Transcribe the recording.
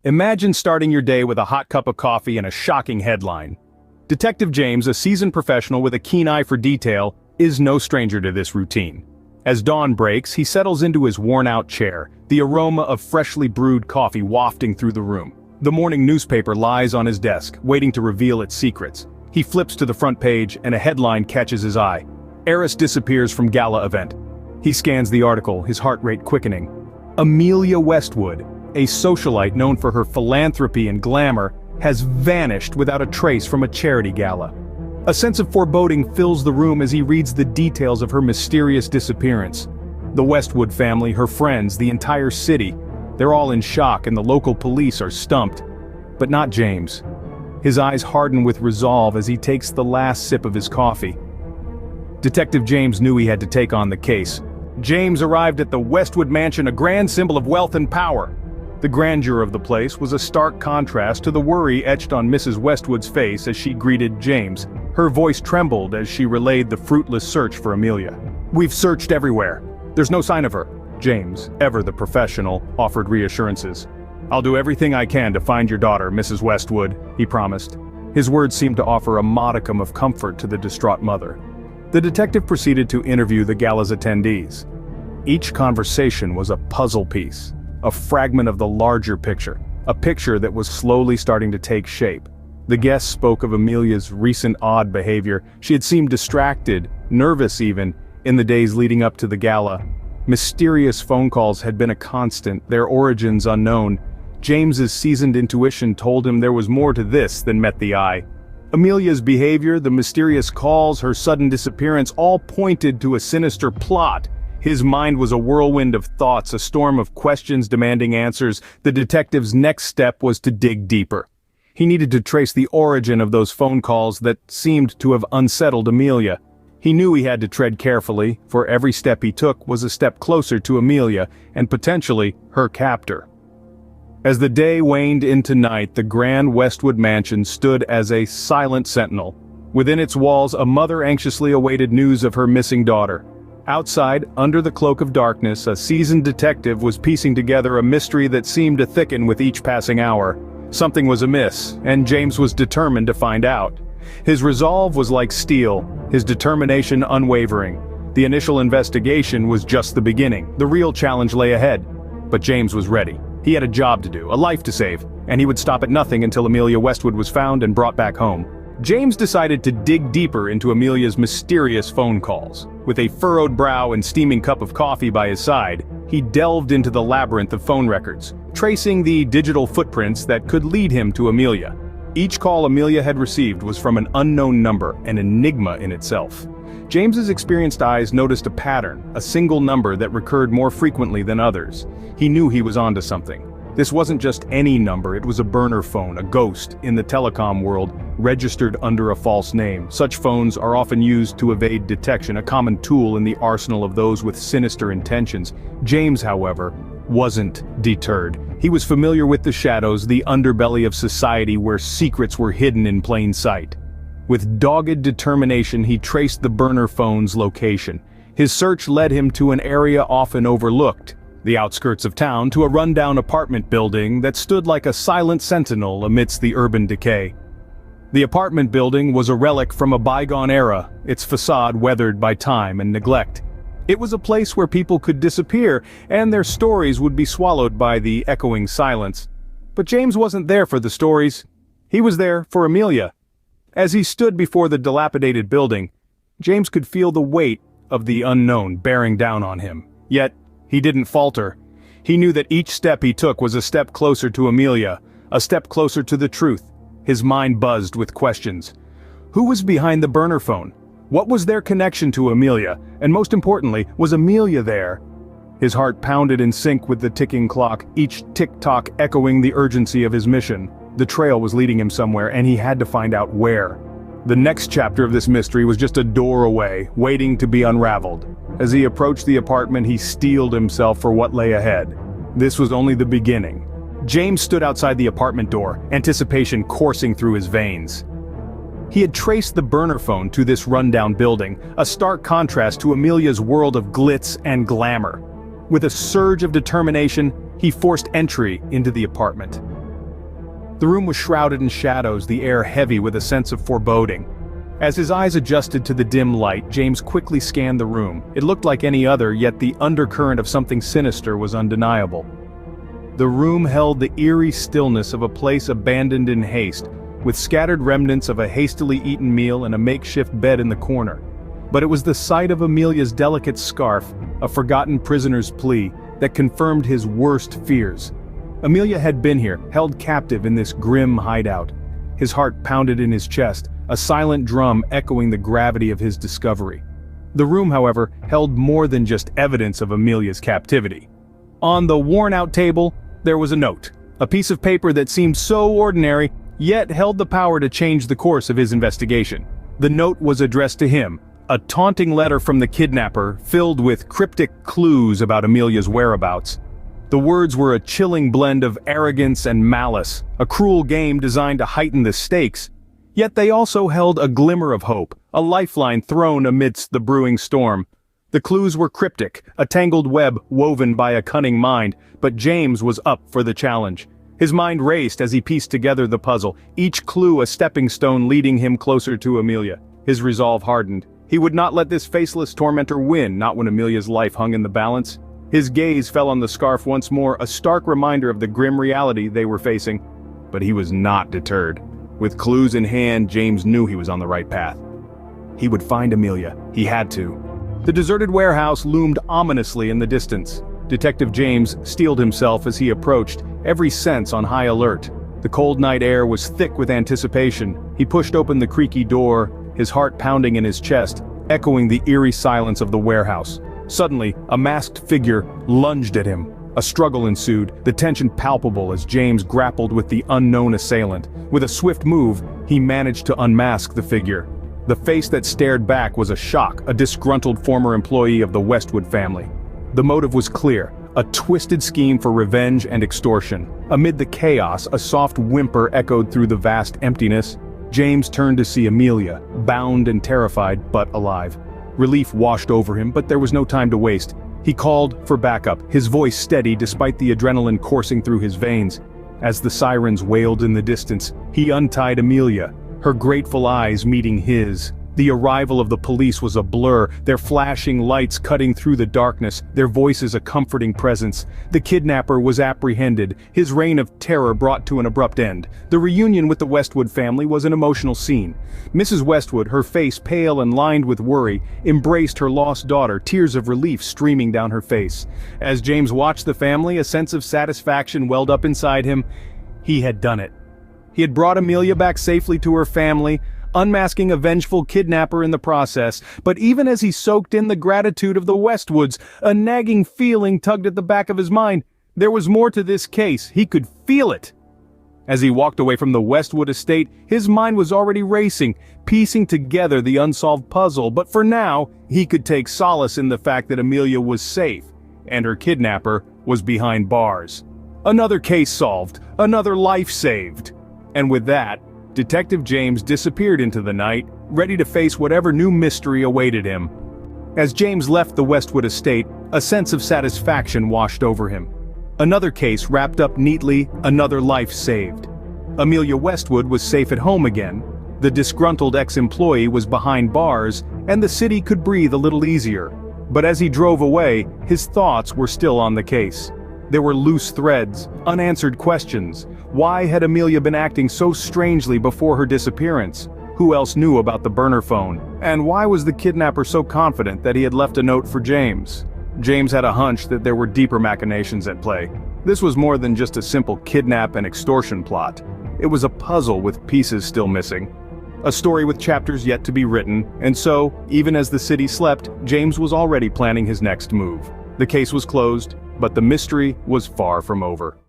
Imagine starting your day with a hot cup of coffee and a shocking headline. Detective James, a seasoned professional with a keen eye for detail, is no stranger to this routine. As dawn breaks, he settles into his worn-out chair, the aroma of freshly brewed coffee wafting through the room. The morning newspaper lies on his desk, waiting to reveal its secrets. He flips to the front page, and a headline catches his eye. Heiress disappears from gala event. He scans the article, his heart rate quickening. Amelia Westwood, a socialite known for her philanthropy and glamour, has vanished without a trace from a charity gala. A sense of foreboding fills the room as he reads the details of her mysterious disappearance. The Westwood family, her friends, the entire city, they're all in shock and the local police are stumped. But not James. His eyes harden with resolve as he takes the last sip of his coffee. Detective James knew he had to take on the case. James arrived at the Westwood mansion, a grand symbol of wealth and power. The grandeur of the place was a stark contrast to the worry etched on Mrs. Westwood's face as she greeted James. Her voice trembled as she relayed the fruitless search for Amelia. "We've searched everywhere. There's no sign of her." James, ever the professional, offered reassurances. "I'll do everything I can to find your daughter, Mrs. Westwood," he promised. His words seemed to offer a modicum of comfort to the distraught mother. The detective proceeded to interview the gala's attendees. Each conversation was a puzzle piece. A fragment of the larger picture, a picture that was slowly starting to take shape. The guests spoke of Amelia's recent odd behavior. She had seemed distracted, nervous even, in the days leading up to the gala. Mysterious phone calls had been a constant, their origins unknown. James's seasoned intuition told him there was more to this than met the eye. Amelia's behavior, the mysterious calls, her sudden disappearance, all pointed to a sinister plot. His mind was a whirlwind of thoughts, a storm of questions demanding answers. The detective's next step was to dig deeper. He needed to trace the origin of those phone calls that seemed to have unsettled Amelia. He knew he had to tread carefully, for every step he took was a step closer to Amelia, and potentially her captor. As the day waned into night, the grand Westwood mansion stood as a silent sentinel. Within its walls, a mother anxiously awaited news of her missing daughter. Outside, under the cloak of darkness, a seasoned detective was piecing together a mystery that seemed to thicken with each passing hour. Something was amiss, and James was determined to find out. His resolve was like steel, his determination unwavering. The initial investigation was just the beginning. The real challenge lay ahead. But James was ready. He had a job to do, a life to save, and he would stop at nothing until Amelia Westwood was found and brought back home. James decided to dig deeper into Amelia's mysterious phone calls. With a furrowed brow and steaming cup of coffee by his side, he delved into the labyrinth of phone records, tracing the digital footprints that could lead him to Amelia. Each call Amelia had received was from an unknown number, an enigma in itself. James's experienced eyes noticed a pattern, a single number that recurred more frequently than others. He knew he was onto something. This wasn't just any number, it was a burner phone, a ghost, in the telecom world, registered under a false name. Such phones are often used to evade detection, a common tool in the arsenal of those with sinister intentions. James, however, wasn't deterred. He was familiar with the shadows, the underbelly of society where secrets were hidden in plain sight. With dogged determination, he traced the burner phone's location. His search led him to an area often overlooked, the outskirts of town, to a rundown apartment building that stood like a silent sentinel amidst the urban decay. The apartment building was a relic from a bygone era, its facade weathered by time and neglect. It was a place where people could disappear, and their stories would be swallowed by the echoing silence. But James wasn't there for the stories. He was there for Amelia. As he stood before the dilapidated building, James could feel the weight of the unknown bearing down on him. Yet, he didn't falter. He knew that each step he took was a step closer to Amelia, a step closer to the truth. His mind buzzed with questions. Who was behind the burner phone? What was their connection to Amelia? And most importantly, was Amelia there? His heart pounded in sync with the ticking clock, each tick-tock echoing the urgency of his mission. The trail was leading him somewhere, and he had to find out where. The next chapter of this mystery was just a door away, waiting to be unraveled. As he approached the apartment, he steeled himself for what lay ahead. This was only the beginning. James stood outside the apartment door, anticipation coursing through his veins. He had traced the burner phone to this rundown building, a stark contrast to Amelia's world of glitz and glamour. With a surge of determination, he forced entry into the apartment. The room was shrouded in shadows, the air heavy with a sense of foreboding. As his eyes adjusted to the dim light, James quickly scanned the room. It looked like any other, yet the undercurrent of something sinister was undeniable. The room held the eerie stillness of a place abandoned in haste, with scattered remnants of a hastily eaten meal and a makeshift bed in the corner. But it was the sight of Amelia's delicate scarf, a forgotten prisoner's plea, that confirmed his worst fears. Amelia had been here, held captive in this grim hideout. His heart pounded in his chest, a silent drum echoing the gravity of his discovery. The room, however, held more than just evidence of Amelia's captivity. On the worn-out table, there was a note, a piece of paper that seemed so ordinary, yet held the power to change the course of his investigation. The note was addressed to him, a taunting letter from the kidnapper, filled with cryptic clues about Amelia's whereabouts. The words were a chilling blend of arrogance and malice, a cruel game designed to heighten the stakes. Yet they also held a glimmer of hope, a lifeline thrown amidst the brewing storm. The clues were cryptic, a tangled web woven by a cunning mind, but James was up for the challenge. His mind raced as he pieced together the puzzle, each clue a stepping stone leading him closer to Amelia. His resolve hardened. He would not let this faceless tormentor win, not when Amelia's life hung in the balance. His gaze fell on the scarf once more, a stark reminder of the grim reality they were facing. But he was not deterred. With clues in hand, James knew he was on the right path. He would find Amelia. He had to. The deserted warehouse loomed ominously in the distance. Detective James steeled himself as he approached, every sense on high alert. The cold night air was thick with anticipation. He pushed open the creaky door, his heart pounding in his chest, echoing the eerie silence of the warehouse. Suddenly, a masked figure lunged at him. A struggle ensued, the tension palpable as James grappled with the unknown assailant. With a swift move, he managed to unmask the figure. The face that stared back was a shock, a disgruntled former employee of the Westwood family. The motive was clear, a twisted scheme for revenge and extortion. Amid the chaos, a soft whimper echoed through the vast emptiness. James turned to see Amelia, bound and terrified, but alive. Relief washed over him, but there was no time to waste. He called for backup, his voice steady despite the adrenaline coursing through his veins. As the sirens wailed in the distance, he untied Amelia, her grateful eyes meeting his. The arrival of the police was a blur, their flashing lights cutting through the darkness, their voices a comforting presence. The kidnapper was apprehended, his reign of terror brought to an abrupt end. The reunion with the Westwood family was an emotional scene. Mrs. Westwood, her face pale and lined with worry, embraced her lost daughter, tears of relief streaming down her face. As James watched the family, a sense of satisfaction welled up inside him. He had done it. He had brought Amelia back safely to her family, unmasking a vengeful kidnapper in the process. But even as he soaked in the gratitude of the Westwoods, a nagging feeling tugged at the back of his mind. There was more to this case. He could feel it. As he walked away from the Westwood estate, his mind was already racing, piecing together the unsolved puzzle. But for now, he could take solace in the fact that Amelia was safe, and her kidnapper was behind bars. Another case solved, another life saved. And with that, Detective James disappeared into the night, ready to face whatever new mystery awaited him. As James left the Westwood estate, a sense of satisfaction washed over him. Another case wrapped up neatly, another life saved. Amelia Westwood was safe at home again, the disgruntled ex-employee was behind bars, and the city could breathe a little easier. But as he drove away, his thoughts were still on the case. There were loose threads, unanswered questions. Why had Amelia been acting so strangely before her disappearance? Who else knew about the burner phone? And why was the kidnapper so confident that he had left a note for James? James had a hunch that there were deeper machinations at play. This was more than just a simple kidnap and extortion plot. It was a puzzle with pieces still missing. A story with chapters yet to be written, and so, even as the city slept, James was already planning his next move. The case was closed, but the mystery was far from over.